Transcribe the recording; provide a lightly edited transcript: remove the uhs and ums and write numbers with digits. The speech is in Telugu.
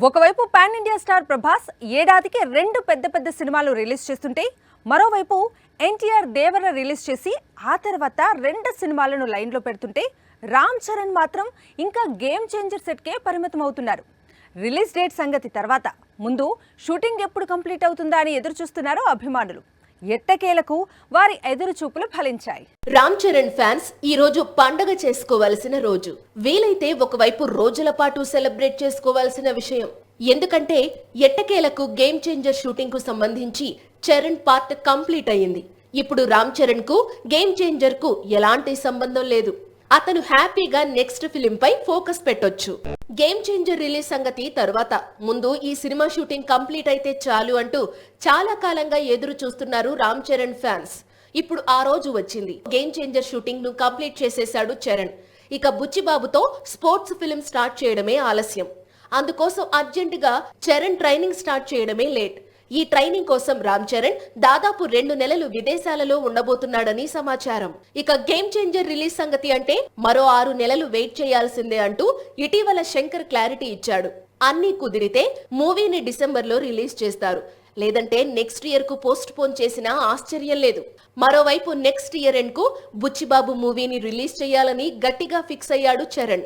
ఒకవైపు పాన్ ఇండియా స్టార్ ప్రభాస్ ఏడాదికి 2 పెద్ద సినిమాలు రిలీజ్ చేస్తుంటే మరోవైపు ఎన్టీఆర్ దేవర రిలీజ్ చేసి ఆ తర్వాత 2 సినిమాలను లైన్లో పెడుతుంటే రామ్ చరణ్ మాత్రం ఇంకా గేమ్ చేంజర్ సెట్కే పరిమితం అవుతున్నారు. రిలీజ్ డేట్ సంగతి తర్వాత ముందు షూటింగ్ ఎప్పుడు కంప్లీట్ అవుతుందా అని ఎదురు చూస్తున్నారు అభిమానులు. ఎట్టకేలకు వారి ఎదురు చూపులు ఫలించాయి. రామ్ చరణ్ ఫ్యాన్స్ ఈ రోజు పండగ చేసుకోవాల్సిన రోజు. వీలైతే ఒకవైపు రోజుల పాటు సెలబ్రేట్ చేసుకోవాల్సిన విషయం. ఎందుకంటే ఎట్టకేలకు గేమ్ చేంజర్ షూటింగ్ కు సంబంధించి చరణ్ పార్ట్ కంప్లీట్ అయ్యింది. ఇప్పుడు రామ్ చరణ్ కు గేమ్ చేంజర్ కు ఎలాంటి సంబంధం లేదు. అతను హ్యాపీగా నెక్స్ట్ ఫిలిం పై ఫోకస్ పెట్టొచ్చు. గేమ్ చేంజర్ రిలీజ్ సంగతి తర్వాత ముందు ఈ సినిమా షూటింగ్ కంప్లీట్ అయితే చాలు అంటూ చాలా కాలంగా ఎదురు చూస్తున్నారు రామ్ చరణ్ ఫ్యాన్స్. ఇప్పుడు ఆ రోజు వచ్చింది. గేమ్ చేంజర్ షూటింగ్ ను కంప్లీట్ చేసేశాడు చరణ్. ఇక బుచ్చిబాబుతో స్పోర్ట్స్ ఫిలిం స్టార్ట్ చేయడమే ఆలస్యం. అందుకోసం అర్జెంటుగా చరణ్ ట్రైనింగ్ స్టార్ట్ చేయడమే లేట్. ఈ ట్రైనింగ్ కోసం రామ్ చరణ్ దాదాపు 2 నెలలు విదేశాలలో ఉండబోతున్నాడని సమాచారం. ఇక గేమ్ చేంజర్ రిలీజ్ సంగతి అంటే మరో 6 నెలలు వెయిట్ చేయాల్సిందే అంటూ ఇటీవల శంకర్ క్లారిటీ ఇచ్చాడు. అన్నీ కుదిరితే మూవీని డిసెంబర్లో రిలీజ్ చేస్తారు, లేదంటే నెక్స్ట్ ఇయర్ కు పోస్ట్ పోన్ చేసినా ఆశ్చర్యం లేదు. మరోవైపు నెక్స్ట్ ఇయర్ ఎండ్ కు బుచ్చిబాబు మూవీని రిలీజ్ చేయాలని గట్టిగా ఫిక్స్ అయ్యాడు చరణ్.